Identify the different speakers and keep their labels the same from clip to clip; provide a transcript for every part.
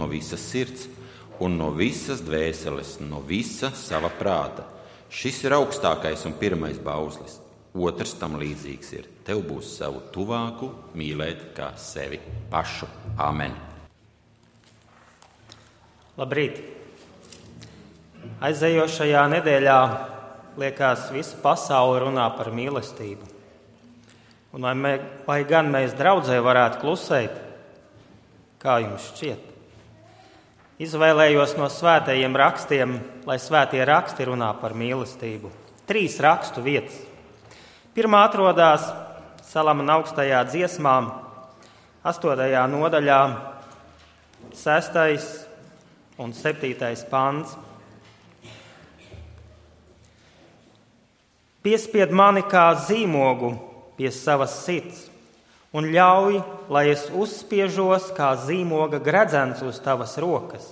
Speaker 1: no visas sirds un no visas dvēseles, no visa sava prāta. Šis ir augstākais un pirmais bauslis. Otrs tam līdzīgs ir: tev būs savu tuvāku mīlēt kā sevi pašu. Āmen.
Speaker 2: Labrīt! Aizejošajā nedēļā, liekas, visa pasaule runā par mīlestību. Un vai gan mēs draudzē varētu klusēt? Kā jums šķiet? Izvēlējos no svētajiem rakstiem, lai svētie raksti runā par mīlestību. 3 rakstu vietas. Pirmā atrodas Salamana augstajā dziesmā, 8. nodaļā, 6. un 7. pants. Piespied mani kā zīmogu pie savas sirds un ļauj, lai es uzspiežos kā zīmoga gredzens uz tavas rokas.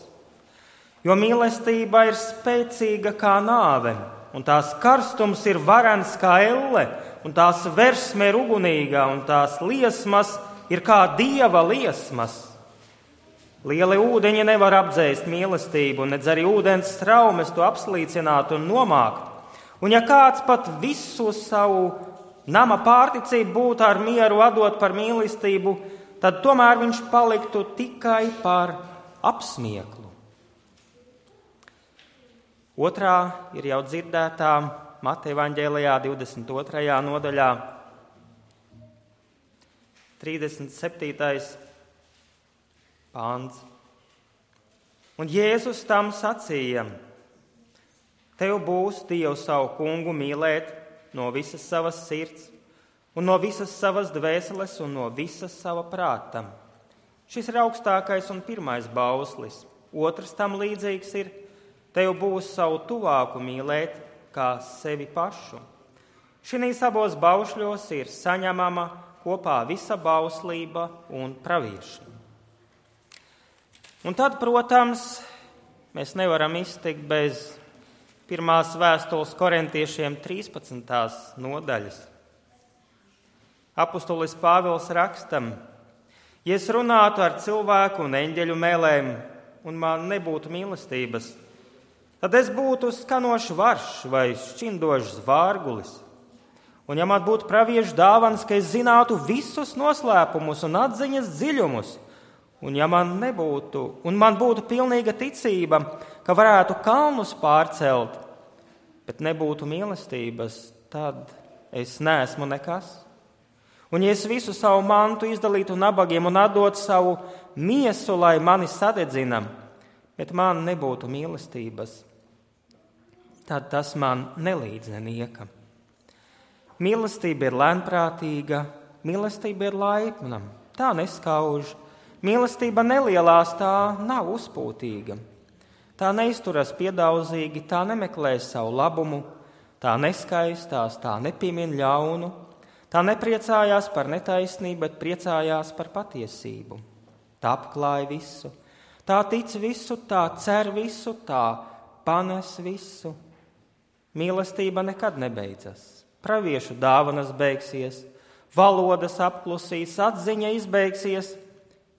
Speaker 2: Jo mīlestība ir spēcīga kā nāve, un tās karstums ir varens kā elle, un tās versme ir ugunīga, un tās liesmas ir kā dieva liesmas. Lieli ūdeņi nevar apdzēst mīlestību, nedz arī ūdens straumes to apslīcināt un nomākt. Un ja kāds pat visu savu nama pārticību būtu ar mieru atdot par mīlestību, tad tomēr viņš paliktu tikai par apsmieklu. Otrā ir jau dzirdētā Mateja evaņģēlijā 22. nodaļā, 37. pāns. Un Jēzus tam sacīja: tev būs Dievs savu kungu mīlēt no visas savas sirds, un no visas savas dvēseles, un no visas sava prāta. Šis ir augstākais un pirmais bauslis. Otrs tam līdzīgs ir: tev būs savu tuvāku mīlēt kā sevi pašu. Šinīs abos baušļos ir saņemama kopā visa bauslība un pravieši. Un tad, protams, mēs nevaram iztikt bez pirmās vēstules korintiešiem 13. nodaļas. Apustulis Pāvils raksta: ja es runātu ar cilvēku un eņģeļu mēlēm, un man nebūtu mīlestības, tad es būtu skanošs varš vai šķindošs vārgulis. Un ja man būtu praviešu dāvans, ka es zinātu visus noslēpumus un atziņas dziļumus, un ja man būtu pilnīga ticība, ka varētu kalnus pārcelt, bet nebūtu mīlestības, tad es neesmu nekas. Un ja es visu savu mantu izdalītu nabagiem un atdotu savu miesu, lai mani sadedzina, bet man nebūtu mīlestības, tad tas man nelīdz neniekam. Mīlestība ir lēnprātīga, mīlestība ir laipna, tā neskauž. Mīlestība nelielās, tā nav uzpūtīga. Tā neizturas piedaudzīgi, tā nemeklē savu labumu, tā neskaistās, tā nepiemin ļaunu, tā nepriecājās par netaisnību, bet priecājās par patiesību. Tā apklāj visu, tā tic visu, tā cer visu, tā panes visu. Mīlestība nekad nebeidzas. Praviešu dāvanas beigsies, valodas apklusīs, atziņa izbeigsies,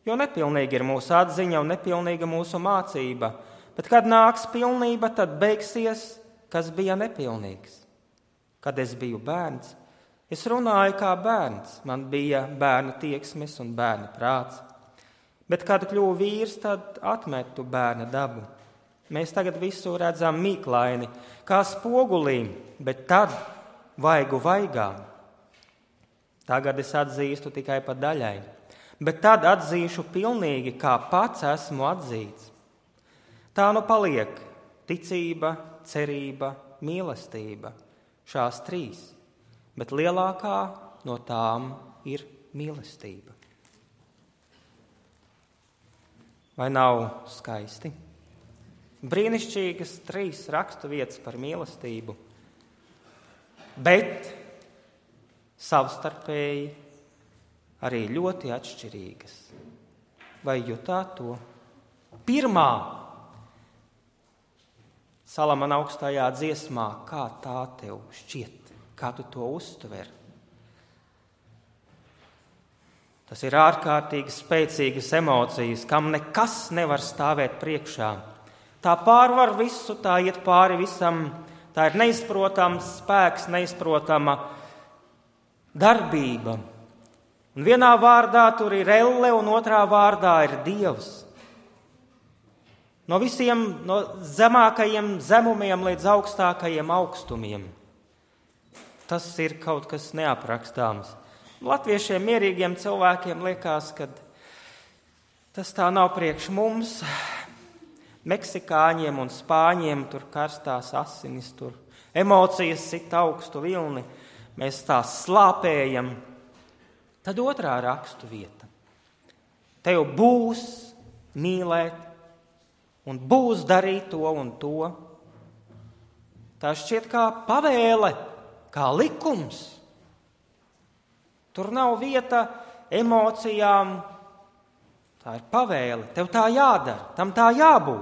Speaker 2: jo nepilnīga ir mūsu atziņa un nepilnīga mūsu mācība. Bet, kad nāks pilnība, tad beigsies, kas bija nepilnīgs. Kad es biju bērns, es runāju kā bērns, man bija bērna tieksmes un bērna prāts. Bet, kad kļuvu vīrs, tad atmetu bērna dabu. Mēs tagad visu redzam mīklaini, kā spogulī, bet tad vaigu vaigā. Tagad es atzīstu tikai pa daļai, bet tad atzīšu pilnīgi, kā pats esmu atzīts. Tā nu paliek ticība, cerība, mīlestība, šās 3, bet lielākā no tām ir mīlestība. Vai nav skaisti? Brīnišķīgas 3 rakstu vietas par mīlestību, bet savstarpēji arī ļoti atšķirīgas. Vai jutāt to? Pirmā Salamana augstajā dziesmā, kā tā tev šķiet, kā tu to uztver? Tas ir ārkārtīgi spēcīgas emocijas, kam nekas nevar stāvēt priekšā. Tā pārvar visu, tā iet pāri visam, tā ir neizprotams spēks, neizprotama darbība. Un vienā vārdā tur ir elle, un otrā vārdā ir Dievs. No zemākajiem zemumiem līdz augstākajiem augstumiem. Tas ir kaut kas neaprakstāms. Latviešiem mierīgiem cilvēkiem liekas, ka tas tā nav priekš mums. Meksikāņiem un spāņiem tur karstās asinis, tur emocijas sit augstu vilni. Mēs tās slāpējam. Tad otrā rakstu vieta. Tev būs mīlēt un būs darīt to un to. Tā šķiet kā pavēle, kā likums. Tur nav vieta emocijām. Tā ir pavēle. Tev tā jādara, tam tā jābūt.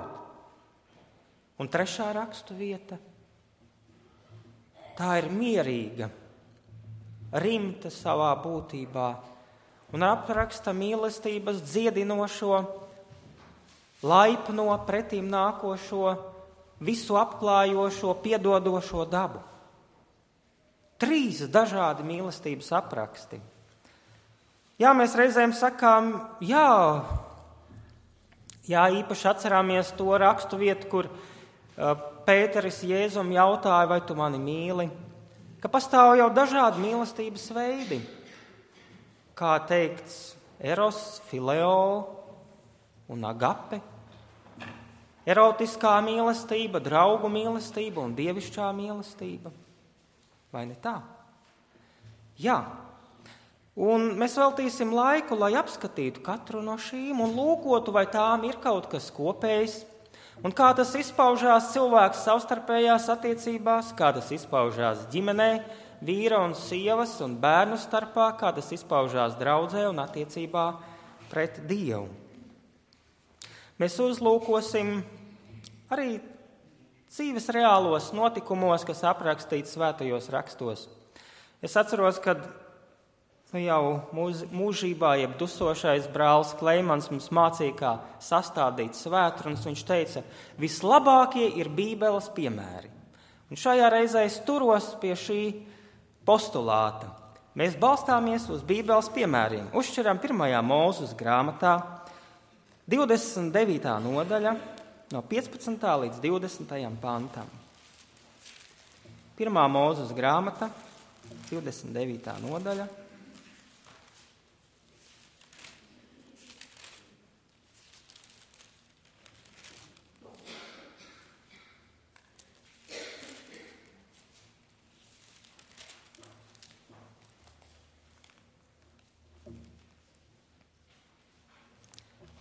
Speaker 2: Un trešā rakstu vieta. Tā ir mierīga, rimta savā būtībā un apraksta mīlestības dziedinošo, laipno, pretīm nākošo, visu apklājošo, piedodošo dabu. 3 dažādi mīlestības apraksti. Jā, mēs reizēm sakām, jā, īpaši atcerāmies to rakstu vietu, kur Pēteris Jēzum jautāja, vai tu mani mīli, ka pastāv jau dažādi mīlestības veidi. Kā teikts, eros, fileo un agape. Erotiskā mīlestība, draugu mīlestība un dievišķā mīlestība. Vai ne tā? Jā. Un mēs veltīsim laiku, lai apskatītu katru no šīm un lūkotu, vai tām ir kaut kas kopējs, un kā tas izpaužās cilvēks savstarpējās attiecībās, kā tas izpaužās ģimenē, vīra un sievas un bērnu starpā, kā tas izpaužās draudzē un attiecībā pret Dievu. Mēs uzlūkosim arī dzīves reālos notikumos, kas aprakstīts svētajos rakstos. Es atceros, kad jau mūžībā, jeb dusošais brālis Kleimans mums mācīja, kā sastādīt svētrunas. Viņš teica, vislabākie ir Bībeles piemēri. Un šajā reizē es turos pie šī postulāta. Mēs balstāmies uz Bībeles piemēriem. Uzšķiram 1. Mūzes grāmatā, 29. nodaļa, no 15. līdz 20. pantam. 1. Mūzes grāmata, 29. nodaļa.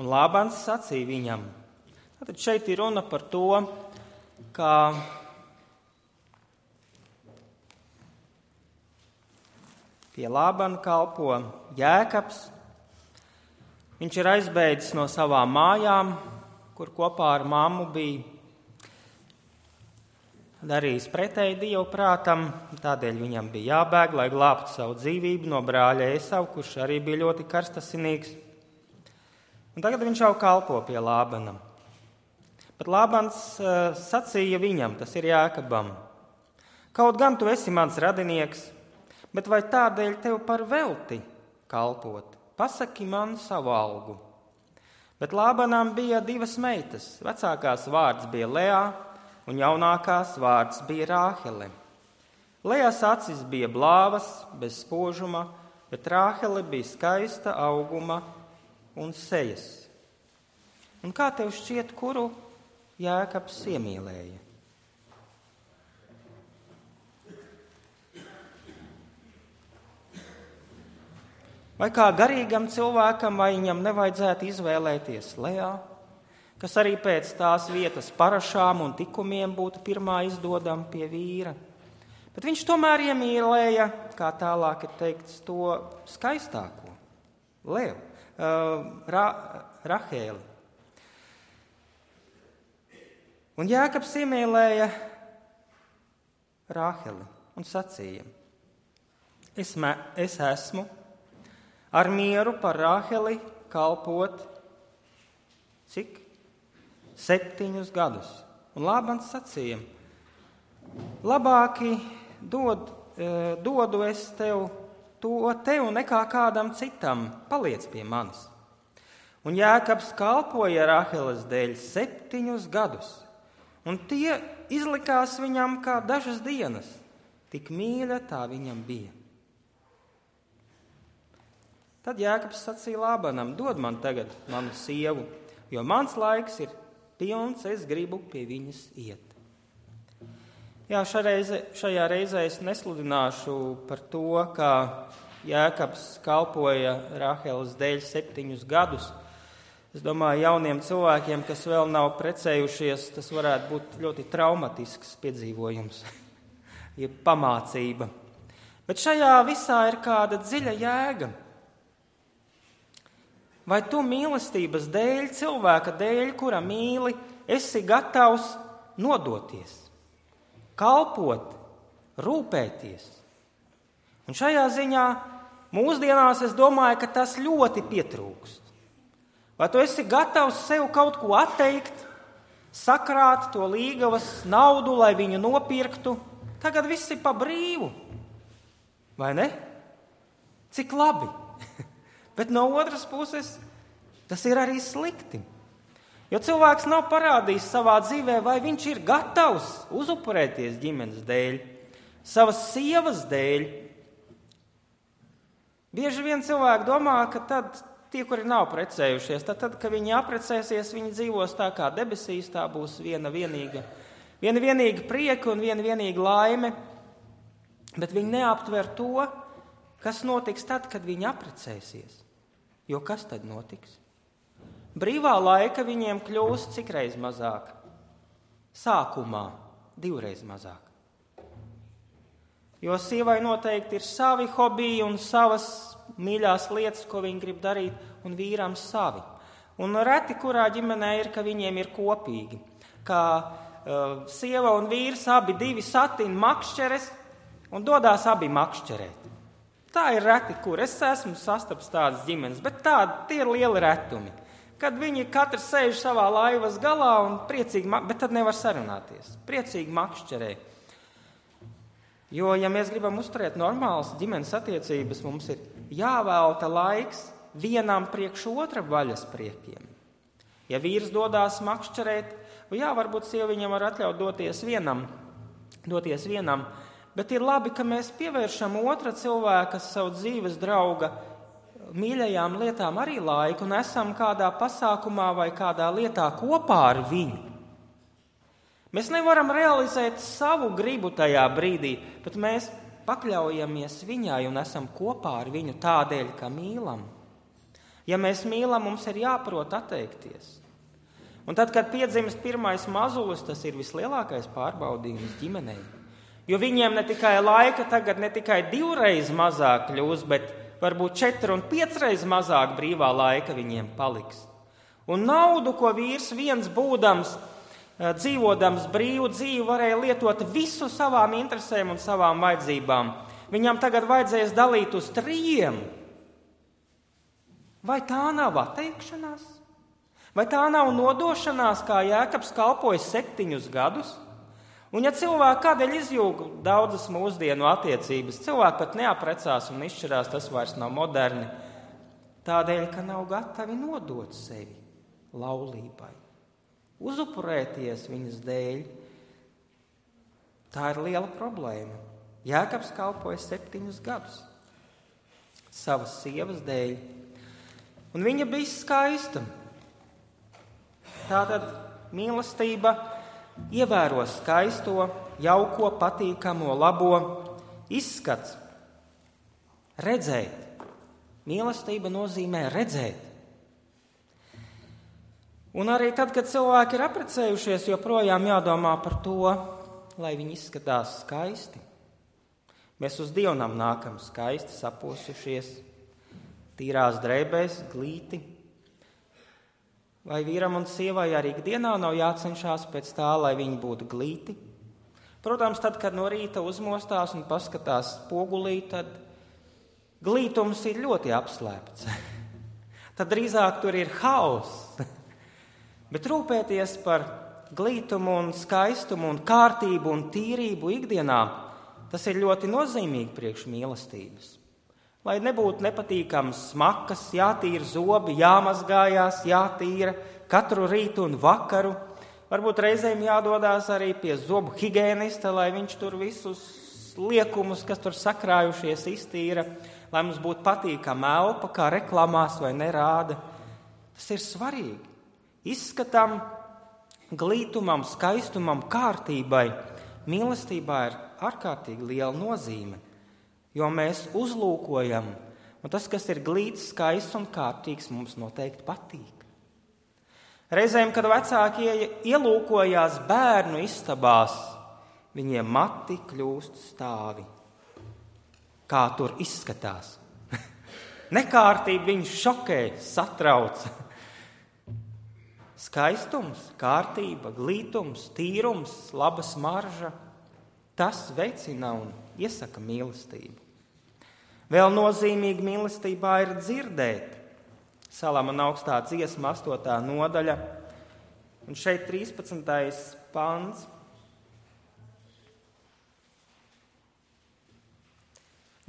Speaker 2: Un Lābans sacīja viņam. Tad šeit ir runa par to, ka pie Lābana kalpo Jēkabs. Viņš ir aizbēdzis no savām mājām, kur kopā ar mammu bija darījis pretēji Dievu prātam. Tādēļ viņam bija jābēg, lai glābtu savu dzīvību no brāļa Ēsavu, kurš arī bija ļoti karstasinīgs. Un tagad viņš jau kalpo pie Lābana. Bet Lābans sacīja viņam, tas ir Jēkabam, kaut gan tu esi mans radinieks, bet vai tādēļ tev par velti kalpot? Pasaki man savu algu. Bet Lābanam bija 2 meitas. Vecākās vārds bija Lea un jaunākās vārds bija Rāhele. Lejas acis bija blāvas, bez spožuma, bet Rāhele bija skaista auguma un sejas. Un kā tev šķiet, kuru Jēkabs iemīlēja? Vai kā garīgam cilvēkam, vai viņam nevajadzētu izvēlēties Lejā, kas arī pēc tās vietas parašām un tikumiem būtu pirmā izdodama pie vīra? Bet viņš tomēr iemīlēja, kā tālāk ir teikts, to skaistāko, Leju. Rahēli. Un Jēkabs iemīlēja Rāheli un sacīja, es esmu ar mieru par Rāheli kalpot cik? 7 gadus. Un Lābans sacīja: labāki dodu es tev nekā kādam citam, paliec pie manis. Un Jēkabs kalpoja Rāheles dēļ 7 gadus, un tie izlikās viņam kā dažas dienas, tik mīļa tā viņam bija. Tad Jēkabs sacīja Lābanam: dod man tagad manu sievu, jo mans laiks ir pilns, es gribu pie viņas iet. Jā, šajā reizē es nesludināšu par to, kā Jēkabs kalpoja Rāheles dēļ 7 gadus. Es domāju, jauniem cilvēkiem, kas vēl nav precējušies, tas varētu būt ļoti traumatisks piedzīvojums, ja pamācība. Bet šajā visā ir kāda dziļa jēga. Vai tu mīlestības dēļ, cilvēka dēļ, kura mīli, esi gatavs nodoties, kalpot, rūpēties? Un šajā ziņā mūsdienās es domāju, ka tas ļoti pietrūkst. Vai tu esi gatavs sev kaut ko atteikt, sakrāt to līgavas naudu, lai viņu nopirktu? Tagad viss ir pa brīvu, vai ne? Cik labi! Bet no otras puses, tas ir arī slikti. Jo cilvēks nav parādījis savā dzīvē, vai viņš ir gatavs uzupurēties ģimenes dēļ, savas sievas dēļ. Bieži vien cilvēki domā, ka tad tie, kuri nav precējušies, tad, kad viņi apprecēsies, viņi dzīvos tā kā debesīs, tā būs viena vienīga prieka un viena vienīga laime. Bet viņi neaptver to, kas notiks tad, kad viņi apprecēsies. Jo kas tad notiks? Brīvā laika viņiem kļūs cik reiz mazāk? Sākumā 2 reiz mazāk. Jo sievai noteikti ir savi hobiji un savas mīļās lietas, ko viņi grib darīt, un vīram savi. Un reti, kurā ģimenē ir, ka viņiem ir kopīgi. Kā sieva un vīrs abi 2 satina makšķeres un dodās abi makšķerēt. Tā ir reti, kur es esmu sastaps tādas ģimenes, bet tie ir lieli retumi. Kad viņi katrs sēž savā laivas galā un priecīgi, bet tad nevar sarunāties, priecīgi makšķerē. Jo, ja mēs gribam uzturēt normālas ģimenes attiecības, mums ir jāvelta laiks vienam priekš otra vaļas priekiem. Ja vīrs dodās makšķerēt, varbūt sieva viņam var atļaut doties vienam, bet ir labi, ka mēs pievēršam otra cilvēka, savu dzīves drauga mīļajām lietām arī laiku un esam kādā pasākumā vai kādā lietā kopā ar viņu. Mēs nevaram realizēt savu gribu tajā brīdī, bet mēs pakļaujamies viņai un esam kopā ar viņu tādēļ, ka mīlam. Ja mēs mīlam, mums ir jāprot atteikties. Un tad, kad piedzimst pirmais mazulis, tas ir vislielākais pārbaudījums ģimenei. Jo viņiem ne tikai laika tagad ne tikai 2 reizes mazāk kļūs, bet varbūt 4 un 5 reizes mazāk brīvā laika viņiem paliks. Un naudu, ko vīrs viens būdams, dzīvodams brīvu dzīvi, varēja lietot visu savām interesēm un savām vajadzībām, viņam tagad vajadzēs dalīt uz 3. Vai tā nav atteikšanās? Vai tā nav nodošanās, kā Jēkabs kalpoja 7 gadus? Un ja cilvēki kādēļ izjūg daudzas mūsdienu attiecības, cilvēki pat neaprecās un izšķirās, tas vairs nav moderni, tādēļ, ka nav gatavi nodot sevi laulībai, uzupurēties viņas dēļ. Tā ir liela problēma. Jēkabs kalpoja 7 gadus savas sievas dēļ, un viņa bija skaista. Tātad mīlestība ievēro skaisto, jauko, patīkamo, labo, izskats. Redzēt. Mīlestība nozīmē redzēt. Un arī tad, kad cilvēki ir apprecējušies, joprojām jādomā par to, lai viņi izskatās skaisti. Mēs uz dievnam nākam skaisti, saposušies, tīrās drēbēs, glīti. Vai vīram un sievai arī ikdienā nav jācenšās pēc tā, lai viņi būtu glīti? Protams, tad, kad no rīta uzmostās un paskatās spogulī, tad glītums ir ļoti apslēpts. Tad drīzāk tur ir hauss. Bet rūpēties par glītumu un skaistumu un kārtību un tīrību ikdienā, tas ir ļoti nozīmīgi priekš mīlestības. Lai nebūtu nepatīkams smakas, jātīra zobi, jāmazgājās, jātīra katru rītu un vakaru. Varbūt reizēm jādodās arī pie zobu higēnista, lai viņš tur visus liekumus, kas tur sakrājušies, iztīra, lai mums būtu patīkama elpa, kā reklamās vai nerāda. Tas ir svarīgi. Izskatam, glītumam, skaistumam, kārtībai, mīlestībā ir ārkārtīgi liela nozīme, jo mēs uzlūkojam, un tas, kas ir glīts, skaists un kārtīgs, mums noteikti patīk. Reizēm, kad vecāki ielūkojās bērnu istabās, viņiem mati kļūst stāvi. Kā tur izskatās? Nekārtība viņus šokē, satrauc. Skaistums, kārtība, glītums, tīrums, laba smarža, tas veicina un iesaka mīlestību. Vēl nozīmīgi mīlestībā ir dzirdēt. Salamana augstā dziesma 8. nodaļa, un šeit 13. pants.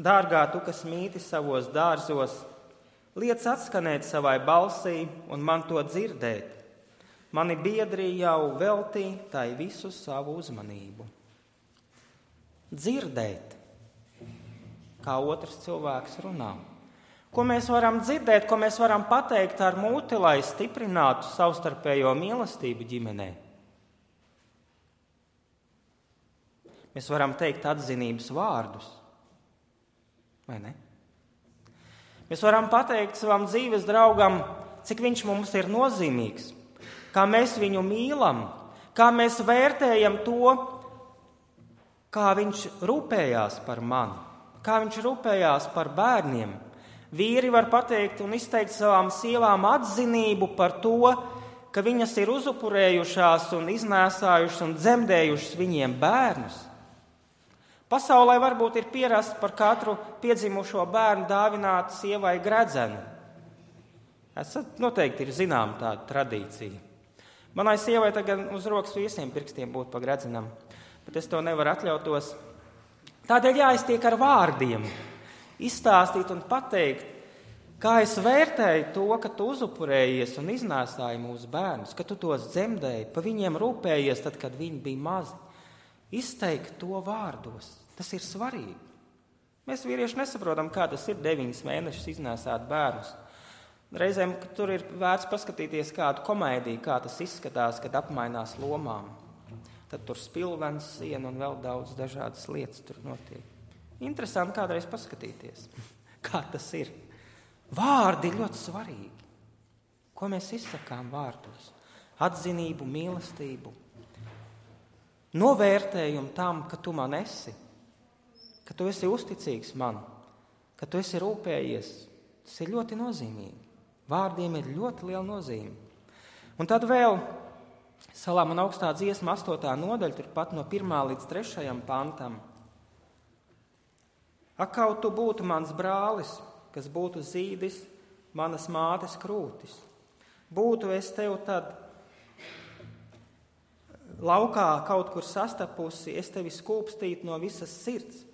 Speaker 2: Dārgā, tu, kas mīti savos dārzos, liec atskanēt savai balsī un man to dzirdēt. Mani biedri jau veltī tai visu savu uzmanību. Dzirdēt, kā otrs cilvēks runā. Ko mēs varam dzirdēt, ko mēs varam pateikt ar muti, lai stiprinātu savstarpējo mīlestību ģimenē? Mēs varam teikt atzinības vārdus, vai ne? Mēs varam pateikt savam dzīves draugam, cik viņš mums ir nozīmīgs, kā mēs viņu mīlam, kā mēs vērtējam to, kā viņš rūpējās par mani, kā viņš rūpējās par bērniem. Vīri var pateikt un izteikt savām sievām atzinību par to, ka viņas ir uzupurējušās un iznēsājušas un dzemdējušas viņiem bērnus. Pasaulē varbūt ir pierasts par katru piedzimušo bērnu dāvināt sievai gredzenu. Noteikti ir zinām tāda tradīcija. Manai sievai tagad uz rokas visiem pirkstiem būtu pa gredzenam, bet es to nevaru atļautos. Tādēļ jāiztiek ar vārdiem. Izstāstīt un pateikt, kā es vērtēju to, ka tu uzupurējies un iznēsāji mūsu bērnus, ka tu tos dzemdēji, pa viņiem rūpējies tad, kad viņi bija mazi. Izteikt to vārdos, tas ir svarīgi. Mēs vīrieši nesaprotam, kā tas ir 9 mēnešus iznēsāt bērnus. Reizēm tur ir vērts paskatīties kādu komēdiju, kā tas izskatās, kad apmainās lomām. Tad tur spilvens, siena un vēl daudz dažādas lietas tur notiek. Interesanti kādreiz paskatīties, kā tas ir. Vārdi ir ļoti svarīgi. Ko mēs izsakām vārdos? Atzinību, mīlestību, novērtējumu tam, ka tu man esi, ka tu esi uzticīgs man, ka tu esi rūpējies. Tas ir ļoti nozīmīgi. Vārdiem ir ļoti liela nozīme. Un tad vēl Salamana augstā dziesma 8. nodaļa, turpat no 1. līdz 3. pantam. Ak, kaut tu būtu mans brālis, kas būtu zīdis manas mātes krūtis. Būtu es tev tad laukā kaut kur sastapusi, es tevi skūpstītu no visas sirds,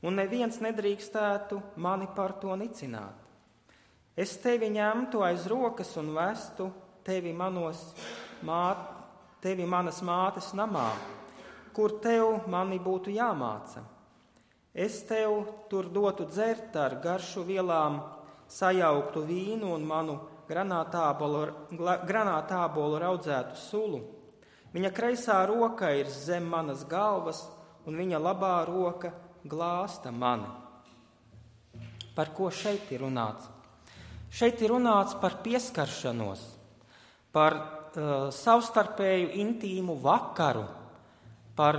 Speaker 2: un neviens nedrīkstētu mani par to nicināt. Es tevi ņemtu aiz rokas un vestu tevi manas mātes namā, kur tev mani būtu jāmāca. Es tev tur dotu dzert ar garšu vielām, sajauktu vīnu un manu granātābolu raudzētu sulu. Viņa kreisā roka ir zem manas galvas, un viņa labā roka glāsta mani. Par ko šeit ir runāts? Šeit ir runāts par pieskaršanos, par savstarpēju intīmu vakaru, par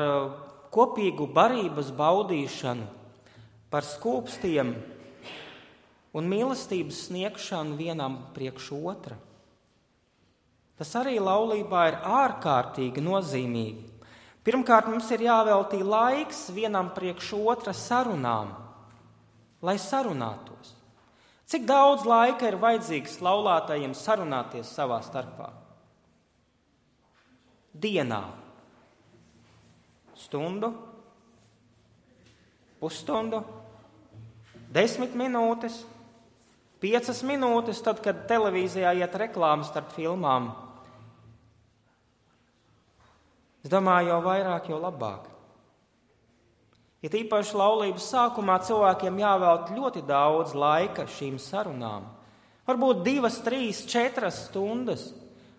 Speaker 2: kopīgu barības baudīšanu, par skūpstiem un mīlestības sniegšanu vienam priekš otra. Tas arī laulībā ir ārkārtīgi nozīmīgi. Pirmkārt, mums ir jāveltī laiks vienam priekš otra sarunām. lai sarunātos. Cik daudz laika ir vajadzīgs laulātajiem sarunāties savā starpā? Dienā. Stundu, pusstundu, 10 minūtes, 5 minūtes, tad, kad televīzijā iet reklāmas starp filmām. Es domāju, jo vairāk, jo labāk. Ja tīpaši laulības sākumā cilvēkiem jāvēlt ļoti daudz laika šīm sarunām. Varbūt 2, 3, 4 stundas,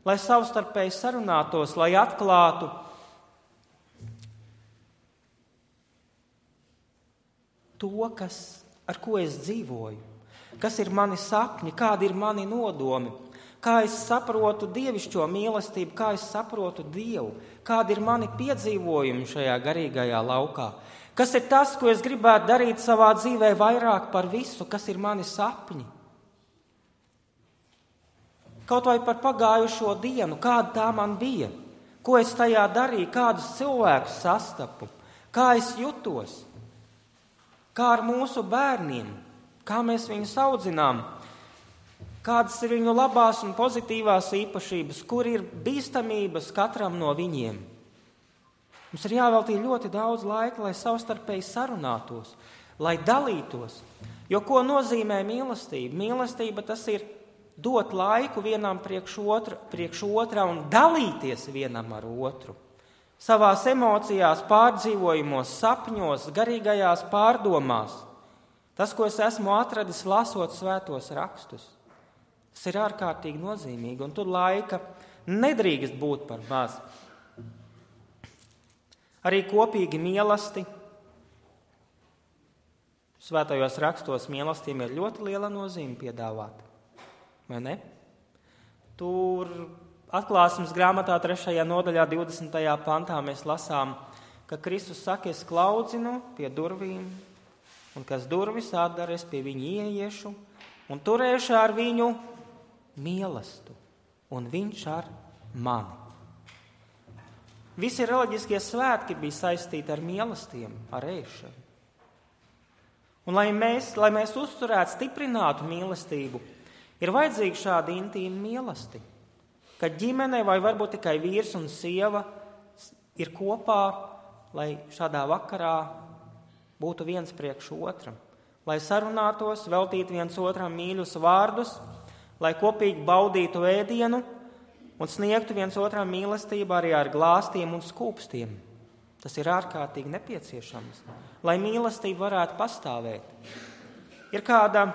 Speaker 2: lai savstarpēji sarunātos, lai atklātu to, ar ko es dzīvoju, kas ir mani sapņi, kādi ir mani nodomi, kā es saprotu dievišķo mīlestību, kā es saprotu Dievu, kādi ir mani piedzīvojumi šajā garīgajā laukā. Kas ir tas, ko es gribētu darīt savā dzīvē vairāk par visu, kas ir mani sapņi? Kaut vai par pagājušo dienu, kāda tā man bija, ko es tajā darīju, kādus cilvēkus sastapu, kā es jutos, kā ar mūsu bērniem, kā mēs viņus audzinām, kādas ir viņu labās un pozitīvās īpašības, kur ir bīstamības katram no viņiem. Mums ir jāveltī ļoti daudz laika, lai savstarpēji sarunātos, lai dalītos. Jo ko nozīmē mīlestība? Mīlestība tas ir dot laiku vienam priekš otra un dalīties vienam ar otru. Savās emocijās, pārdzīvojumos, sapņos, garīgajās pārdomās. Tas, ko es esmu atradis, lasot svētos rakstus. Tas ir ārkārtīgi nozīmīgi, un tur laika nedrīkst būt par maz. Arī kopīgi mīlesti. Svētajos rakstos mīlestīm ir ļoti liela nozīme piedāvāt. Vai ne? Tur Atklāsmes grāmatā 3. nodaļā 20. pantā mēs lasām, ka Kristus saka, es klaudzinu pie durvīm, un kas durvis atdara, es pie viņa ieiešu, un turēšu ar viņu mīlestību, un viņš ar mani. Visi reliģiskie svētki bija saistīti ar mīlestiem, ar ēšanu. Un, lai mēs uzturētu, stiprinātu mīlestību, ir vajadzīga šāda intīma mīlestība, kad ģimene vai varbūt tikai vīrs un sieva ir kopā, lai šādā vakarā būtu viens priekš otram, lai sarunātos, veltītu viens otram mīļus vārdus, lai kopīgi baudītu ēdienu un sniegtu viens otram mīlestību arī ar glāstiem un skūpstiem. Tas ir ārkārtīgi nepieciešams, lai mīlestība varētu pastāvēt. Ir kāda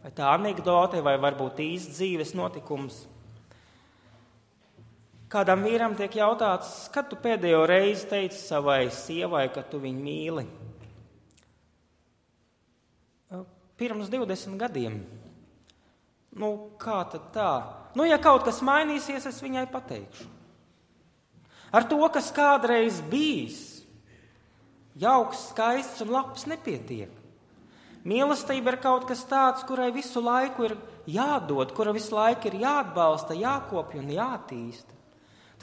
Speaker 2: vai tā anekdote, vai varbūt īsts dzīves notikums. Kādam vīram tiek jautāts, kad tu pēdējo reizi teici savai sievai, ka tu viņu mīli? Pirms 20 gadiem. Kā tad tā? Ja kaut kas mainīsies, es viņai pateikšu. Ar to, kas kādreiz bijis, jauks, skaists un labs nepietiek. Mīlestība ir kaut kas tāds, kurai visu laiku ir jādod, kura visu laiku ir jāatbalsta, jākopja un jātīsta.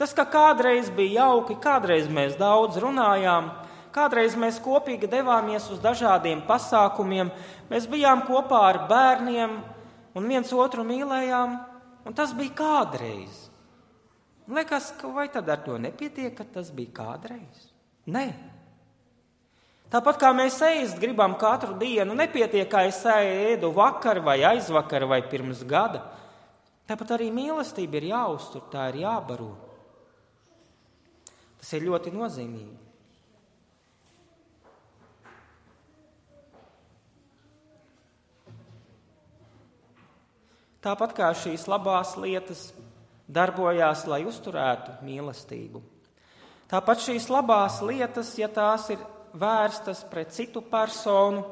Speaker 2: Tas, ka kādreiz bija jauki, kādreiz mēs daudz runājām, kādreiz mēs kopīgi devāmies uz dažādiem pasākumiem, mēs bijām kopā ar bērniem un viens otru mīlējām, un tas bija kādreiz. Liekas, vai tad ar to nepietiek, ka tas bija kādreiz? Nē. Tāpat kā mēs ēst gribam katru dienu, nepietiek, kā es ēdu vakar vai aizvakar vai pirms gada. Tāpat arī mīlestība ir jāuztur, tā ir jābaro. Tas ir ļoti nozīmīgi. Tāpat kā šīs labās lietas darbojās, lai uzturētu mīlestību. Tāpat šīs labās lietas, ja tās ir vērstas pret citu personu,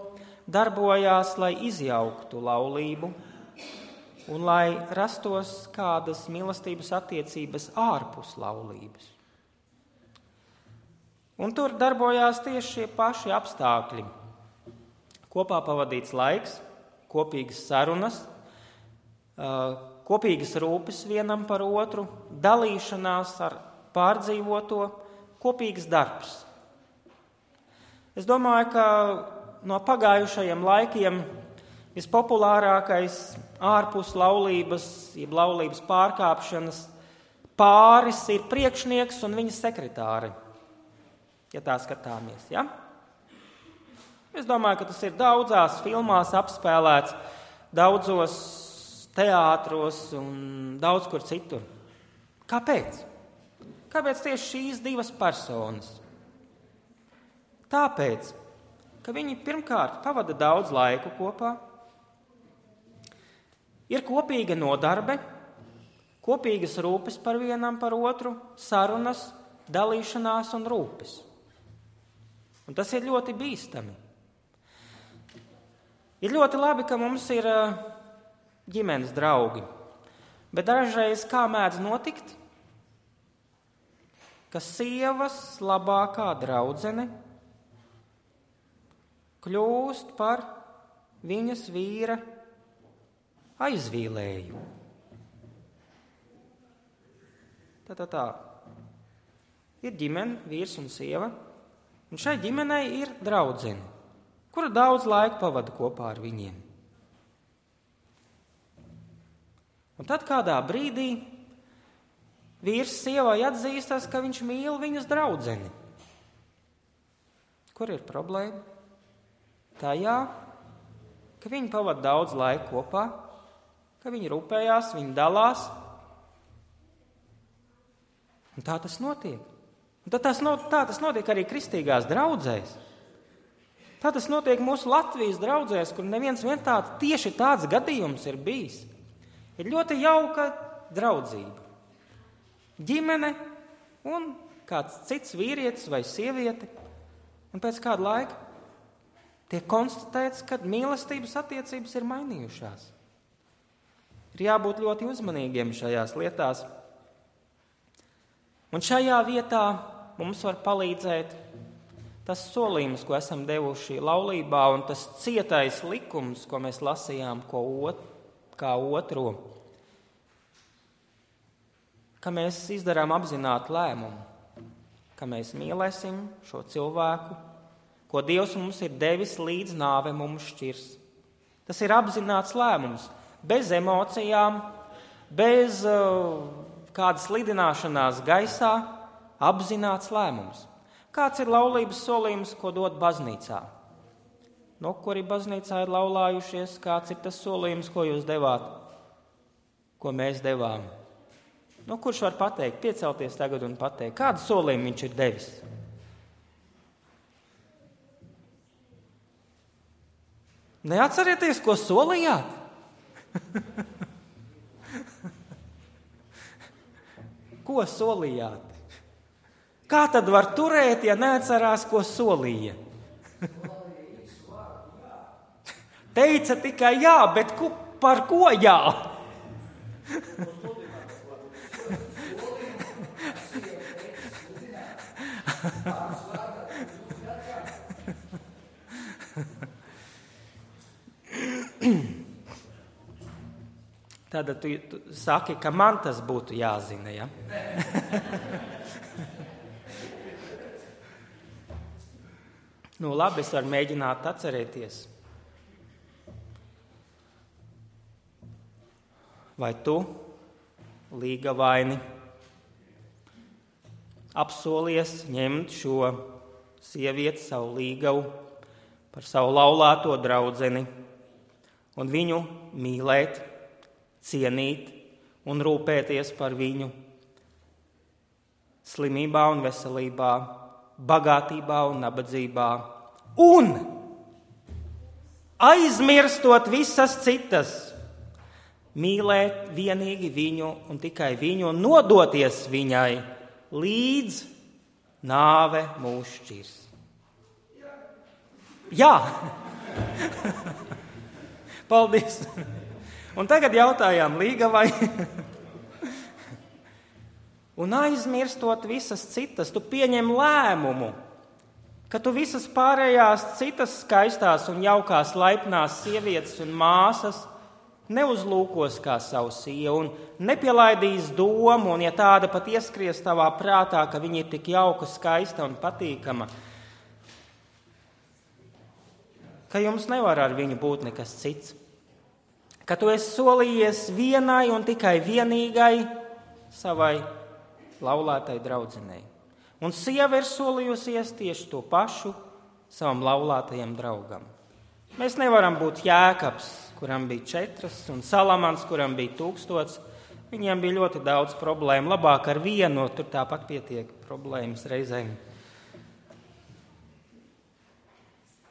Speaker 2: darbojās, lai izjauktu laulību un lai rastos kādas mīlestības attiecības ārpus laulības. Un tur darbojās tieši šie paši apstākļi. Kopā pavadīts laiks, kopīgas sarunas, kopīgas rūpes vienam par otru, dalīšanās ar pārdzīvoto, kopīgs darbs. Es domāju, ka no pagājušajiem laikiem vispopulārākais ārpus laulības, jeb laulības pārkāpšanas pāris ir priekšnieks un viņa sekretāri, ja tā skatāmies, ja? Es domāju, ka tas ir daudzās filmās apspēlēts, daudzos teātros un daudz kur citur. Kāpēc? Kāpēc tieši šīs divas personas? Tāpēc, ka viņi pirmkārt pavada daudz laiku kopā, ir kopīga nodarbe, kopīgas rūpes par vienam par otru, sarunas, dalīšanās un rūpes. Un tas ir ļoti bīstami. Ir ļoti labi, ka mums ir ģimenes draugi, bet dažreiz kā mēdz notikt, ka sievas labākā draudzene kļūst par viņas vīra aizvīlēju. Tā. Ir ģimene, vīrs un sieva, un šai ģimenei ir draudzene, kura daudz laika pavada kopā ar viņiem. Un tad kādā brīdī vīrs sievai atzīstas, ka viņš mīl viņas draudzeni. Kur ir problēma? Tajā, ka viņi pavada daudz laika kopā, ka viņi rūpējās, viņi dalās. Un tā tas notiek. Un tā tas notiek arī kristīgās draudzēs. Tā tas notiek mūsu Latvijas draudzēs, kur neviens tieši tāds gadījums ir bijis. Ir ļoti jauka draudzība. Ģimene un kāds cits vīrietis vai sieviete. Un pēc kāda laika tiek konstatēts, ka mīlestības attiecības ir mainījušās. Ir jābūt ļoti uzmanīgiem šajās lietās. Un šajā vietā mums var palīdzēt tas solījums, ko esam devuši laulībā, un tas cietais likums, ko mēs lasījām kā otro, ka mēs izdarām apzinātu lēmumu, ka mēs mīlēsim šo cilvēku, ko Dievs mums ir devis līdz nāve mums šķirs. Tas ir apzināts lēmums, bez emocijām, bez kādas lidināšanās gaisā, apzināts lēmums. Kāds ir laulības solījums, ko dod baznīcā? Kuri baznīcā ir laulājušies, kāds ir tas solījums, ko jūs devāt, ko mēs devām? Kurš var pateikt, piecelties tagad un pateikt, kādu solījumu viņš ir devis? Neatcerieties, ko solījāt? Ko solījāt? Kā tad var turēt, ja neatcerās, ko solīja? Teica tikai jā, bet par ko jā? Tad tu saki, ka man tas būtu jāzina, ja? Labi, es varu mēģināt atcerēties. Vai tu, līgavaini, apsolies ņemt šo sievieti, savu līgavu, par savu laulāto draudzeni un viņu mīlēt, cienīt un rūpēties par viņu slimībā un veselībā, bagātībā un nabadzībā, un aizmirstot visas citas, mīlēt vienīgi viņu un tikai viņu un nodoties viņai līdz nāve mūs šķirs. Jā! Paldies! Un tagad jautājām līgavai. Un aizmirstot visas citas, tu pieņem lēmumu, ka tu visas pārējās citas skaistās un jaukās laipnās sievietes un māsas neuzlūkos kā savu sievu un nepielaidīs domu, un ja tāda pat ieskries tavā prātā, ka viņa ir tik jauka, skaista un patīkama, ka jums nevar ar viņu būt nekas cits, ka tu esi solījies vienai un tikai vienīgai savai laulātai draudzenei. Un sieva ir solījusies tieši to pašu savam laulātajam draugam. Mēs nevaram būt Jēkabs, kuram bija 4, un Salamans, kuram bija 1000. Viņiem bija ļoti daudz problēmu. Labāk ar vienu, tur tāpat pietiek problēmas reizēm.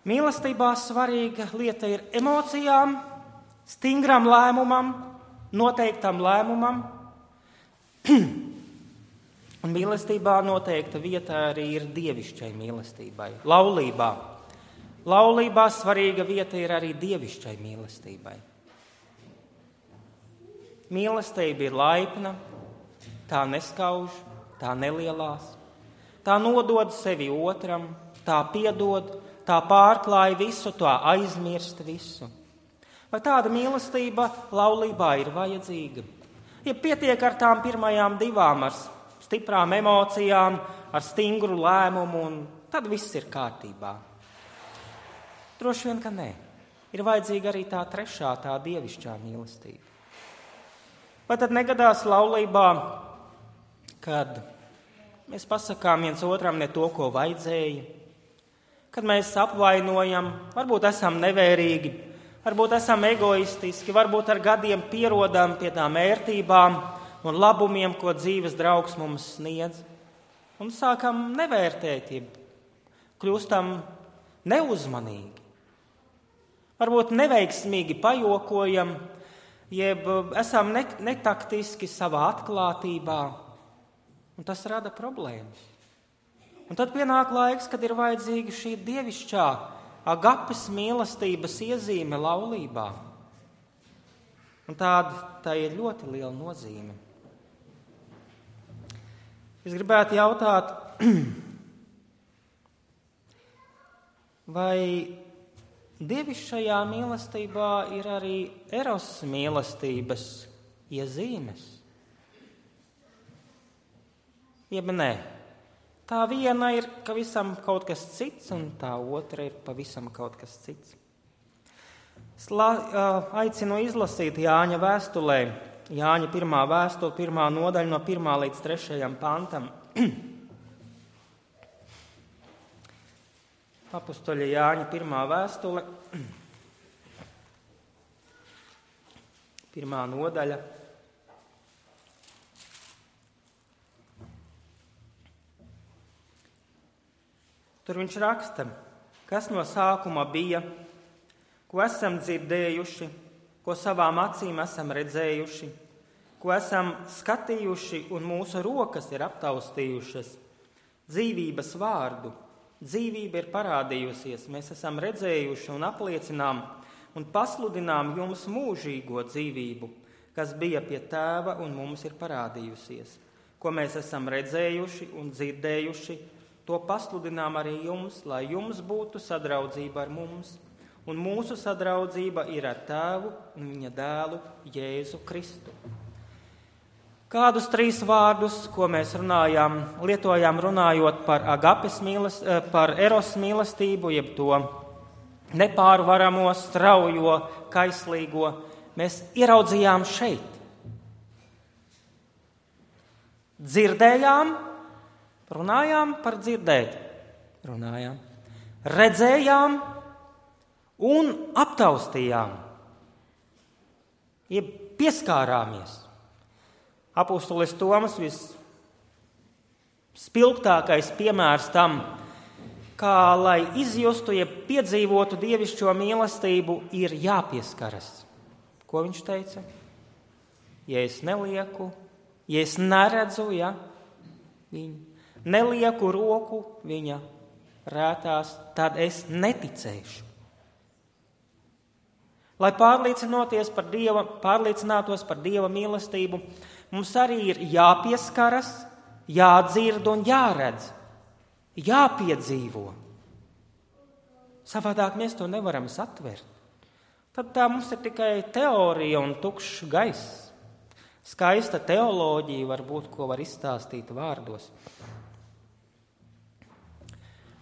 Speaker 2: Mīlestībā svarīga lieta ir emocijām, stingram lēmumam, noteiktam lēmumam. Un mīlestībā noteikta vieta arī ir dievišķai mīlestībai, laulībā. Laulībā svarīga vieta ir arī dievišķai mīlestībai. Mīlestība ir laipna, tā neskauž, tā nelielās, tā nodod sevi otram, tā piedod, tā pārklāja visu, tā aizmirst visu. Vai tāda mīlestība laulībā ir vajadzīga? Ja pietiek ar tām pirmajām 2, ar stiprām emocijām, ar stingru lēmumu, un tad viss ir kārtībā. Droši vien, ka nē. Ir vajadzīga arī tā 3., tā dievišķā mīlestība. Vai tad negadās laulībā, kad mēs pasakām viens otram ne to, ko vajadzēja, kad mēs apvainojam, varbūt esam nevērīgi, varbūt esam egoistiski, varbūt ar gadiem pierodam pie tām ērtībām un labumiem, ko dzīves draugs mums sniedz, un sākam nevērtēt, kļūstam neuzmanīgi. Varbūt neveiksmīgi pajokojam, jeb esam netaktiski savā atklātībā, un tas rada problēmas. Un tad pienāk laiks, kad ir vajadzīga šī dievišķā agapes mīlestības iezīme laulībā. Un tā ir ļoti liela nozīme. Es gribētu jautāt, vai dievišķajā mīlestībā ir arī eros mīlestības iezīmes? Jeb nē. Tā viena ir pavisam kaut kas cits, un tā otra ir pavisam kaut kas cits. Es aicinu izlasīt Jāņa vēstulē, Jāņa 1. vēstule, 1. nodaļa no 1. līdz 3. pantam. Apostoļa Jāņa 1. vēstule, 1. nodaļa. Tur viņš raksta, kas no sākuma bija, ko esam dzirdējuši, ko savām acīm esam redzējuši, ko esam skatījuši un mūsu rokas ir aptaustījušas. Dzīvības vārdu, dzīvība ir parādījusies, mēs esam redzējuši un apliecinām un pasludinām jums mūžīgo dzīvību, kas bija pie Tēva un mums ir parādījusies. Ko mēs esam redzējuši un dzirdējuši, to pasludinām arī jums, lai jums būtu sadraudzība ar mums, un mūsu sadraudzība ir ar Tēvu un viņa dēlu Jēzu Kristu. Kādus 3 vārdus, ko mēs lietojām runājot par agapes par eros mīlestību, jeb to nepārvaramo, straujo, kaislīgo, mēs ieraudzījām šeit. Dzirdējām, runājām par dzirdēt, redzējām un aptaustījām, jeb pieskārāmies. Apostolis Tomas visspilgtākais piemērs tam, kā lai izjustu, jeb piedzīvotu dievišķo mīlestību, ir jāpieskaras. Ko viņš teica? Ja es nelieku, ja es neredzu, viņu. Nelieku roku viņa rētās, tad es neticēšu. Lai pārliecinātos par Dieva mīlestību, mums arī ir jāpieskaras, jādzird un jāredz, jāpiedzīvo. Savādāk mēs to nevaram satvert. Tad tā mums ir tikai teorija un tukšs gaiss. Skaista teoloģija varbūt, ko var izstāstīt vārdos.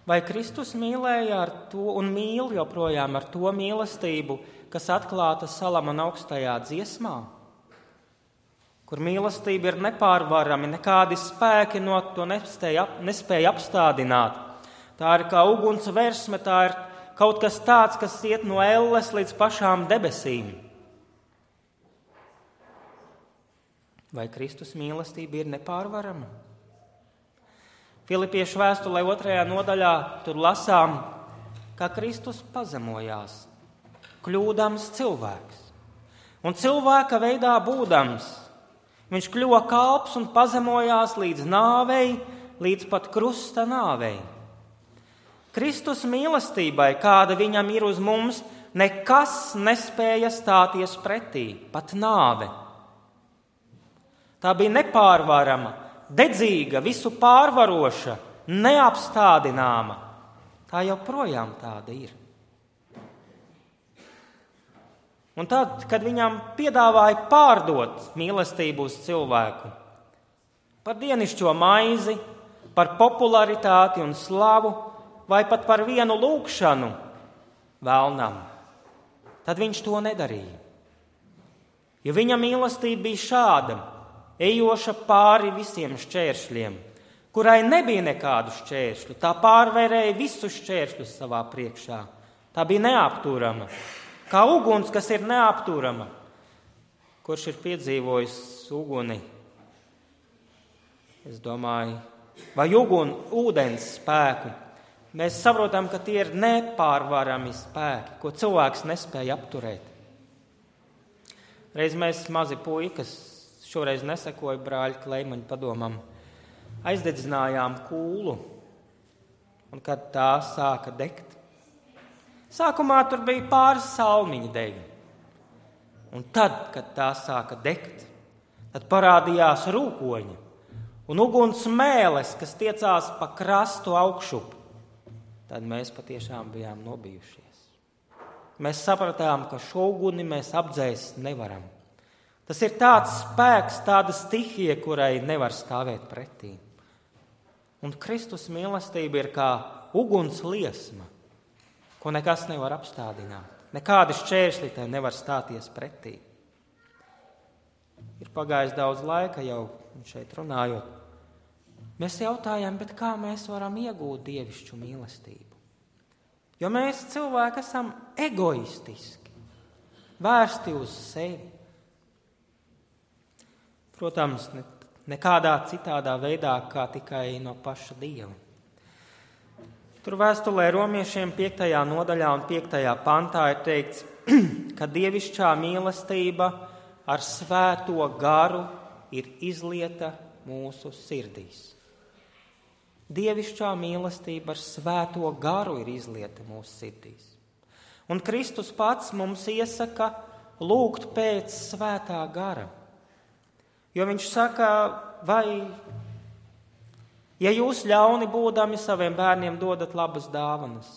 Speaker 2: Vai Kristus mīlēja ar to un mīl joprojām ar to mīlestību, kas atklāta Salamana augstajā dziesmā? Kur mīlestība ir nepārvarami, nekādi spēki no to nespēja apstādināt. Tā ir kā uguns versme, tā ir kaut kas tāds, kas iet no elles līdz pašām debesīm. Vai Kristus mīlestība ir nepārvarama? Filipiešu vēstulē 2. nodaļā tur lasām, kā Kristus pazemojās, kļūdams cilvēks. Un cilvēka veidā būdams, viņš kļuva kalps un pazemojās līdz nāvei, līdz pat krusta nāvei. Kristus mīlestībai, kāda viņam ir uz mums, nekas nespēja stāties pretī, pat nāve. Tā bija nepārvarama, dedzīga, visu pārvaroša, neapstādināma. Tā joprojām tāda ir. Un tad, kad viņam piedāvāja pārdot mīlestību uz cilvēku, par dienišķo maizi, par popularitāti un slavu, vai pat par vienu lūgšanu vēlnam, tad viņš to nedarīja. Jo viņa mīlestība bija šāda, ejoša pāri visiem šķēršļiem, kurai nebija nekādu šķēršļu. Tā pārvarēja visus šķēršļus savā priekšā. Tā bija neapturama. Kā uguns, kas ir neapturama. Kurš ir piedzīvojis uguni? Es domāju, vai ūdens spēku. Mēs saprotam, ka tie ir nepārvarami spēki, ko cilvēks nespēja apturēt. Reiz mēs mazi puikas, šoreiz nesekoju brāļa Kleimaņa padomam, aizdedzinājām kūlu, un kad tā sāka degt. Sākumā tur bija pāris salmiņu degi. Un tad, kad tā sāka degt, tad parādījās rūkoņi un uguns mēles, kas tiecās pa krastu augšup. Tad mēs patiešām bijām nobijušies. Mēs sapratām, ka šo uguni mēs apdzēst nevaram. Tas ir tāds spēks, tāda stihija, kurai nevar stāvēt pretī. Un Kristus mīlestība ir kā uguns liesma, ko nekas nevar apstādināt. Nekādi šķēršļi tai nevar stāties pretī. Ir pagājis daudz laika jau šeit runājot. Mēs jautājam, bet kā mēs varam iegūt dievišķu mīlestību? Jo mēs cilvēki esam egoistiski, vērsti uz sevi. Protams, nekādā citādā veidā, kā tikai no paša Dieva. Tur vēstulē romiešiem 5. nodaļā un 5. pantā ir teikts, ka dievišķā mīlestība ar svēto garu ir izlieta mūsu sirdīs. Dievišķā mīlestība ar svēto garu ir izlieta mūsu sirdīs. Un Kristus pats mums iesaka lūgt pēc svētā gara. Jo viņš saka, vai, ja jūs ļauni būdami saviem bērniem dodat labas dāvanas,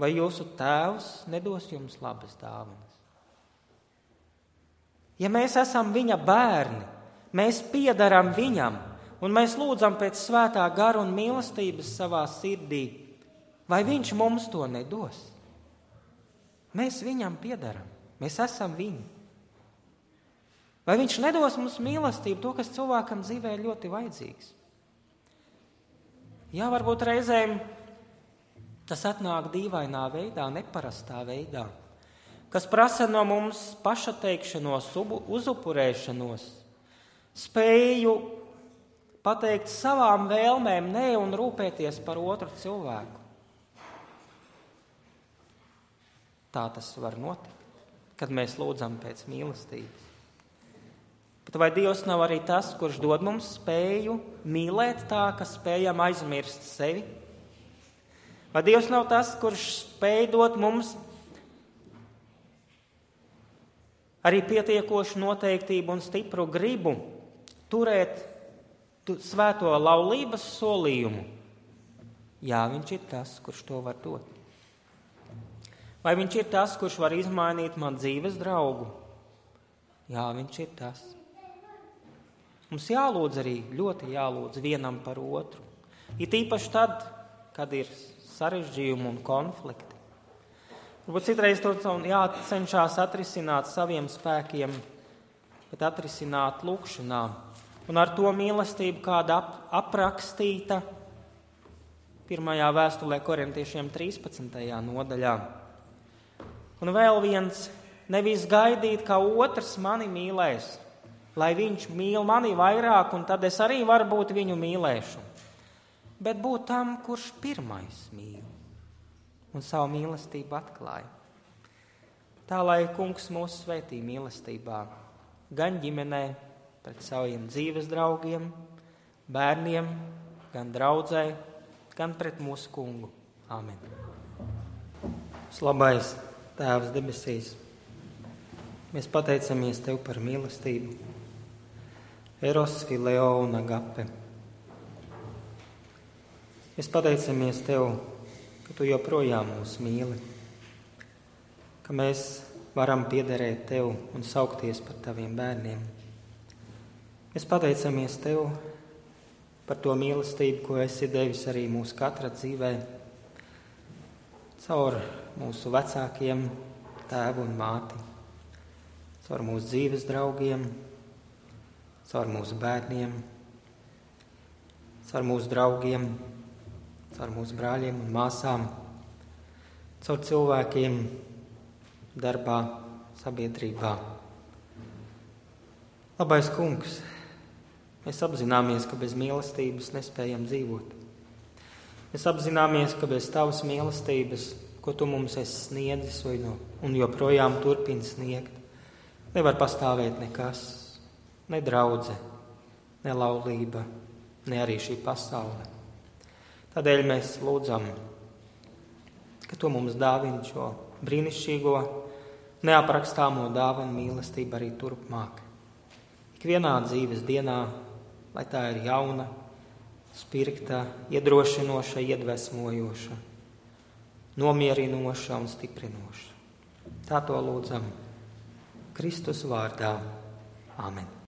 Speaker 2: vai jūsu tēvs nedos jums labas dāvanas? Ja mēs esam viņa bērni, mēs piederam viņam, un mēs lūdzam pēc svētā gara un mīlestības savā sirdī, vai viņš mums to nedos? Mēs viņam piederam, mēs esam viņi. Vai viņš nedos mums mīlestību, to, kas cilvēkam dzīvē ir ļoti vajadzīgs? Jā, varbūt reizēm tas atnāk dīvainā veidā, neparastā veidā, kas prasa no mums pašateikšanos, uzupurēšanos, spēju pateikt savām vēlmēm nē un rūpēties par otru cilvēku. Tā tas var notikt, kad mēs lūdzam pēc mīlestības. Bet vai Dievs nav arī tas, kurš dod mums spēju mīlēt tā, ka spējam aizmirst sevi? Vai Dievs nav tas, kurš spēj dot mums arī pietiekošu noteiktību un stipru gribu turēt svēto laulības solījumu? Jā, viņš ir tas, kurš to var dot. Vai viņš ir tas, kurš var izmainīt man dzīves draugu? Jā, viņš ir tas. Mums jālūdz arī, ļoti jālūdz vienam par otru. It īpaši tad, kad ir sarežģījumi un konflikti. Varbūt citreiz to jācenšas atrisināt saviem spēkiem, bet atrisināt lūkšanā. Un ar to mīlestību, kāda aprakstīta 1. vēstulē Korintiešiem 13. nodaļā. Un vēl viens, nevis gaidīt, ka otrs mani mīlēs, lai viņš mīl mani vairāk, un tad es arī varbūt viņu mīlēšu. Bet būt tam, kurš pirmais mīl un savu mīlestību atklāja. Tā, lai Kungs mūs svētī mīlestībā, gan ģimenē, pret saviem dzīves draugiem, bērniem, gan draudzē, gan pret mūsu Kungu. Āmen. Labais Tēvs debesīs, mēs pateicamies Tev par mīlestību, eros, fileo un agape. Mēs pateicamies Tev, ka Tu joprojām mūs mīli, ka mēs varam piederēt Tev un saukties par Taviem bērniem. Mēs pateicamies Tev par to mīlestību, ko Esi devis arī mūsu katra dzīvē, caur mūsu vecākiem, tēvu un māti, caur mūsu dzīves draugiem, caur mūsu bērniem, caur mūsu draugiem, caur mūsu brāļiem un māsām, caur cilvēkiem darbā, sabiedrībā. Labais Kungs, mēs apzināmies, ka bez mīlestības nespējam dzīvot. Mēs apzināmies, ka bez Tavas mīlestības, ko Tu mums esi sniedzis un joprojām turpini sniegt, nevar pastāvēt nekas, ne draudze, ne laulība, ne arī šī pasaule. Tādēļ mēs lūdzam, ka Tu mums dāvini šo brīnišķīgo, neaprakstāmo dāvanu mīlestību arī turpmāk. Ikvienā dzīves dienā, lai tā ir jauna, spirgta, iedrošinoša, iedvesmojoša, nomierinoša un stiprinoša. Tā to lūdzam Kristus vārdā. Āmen.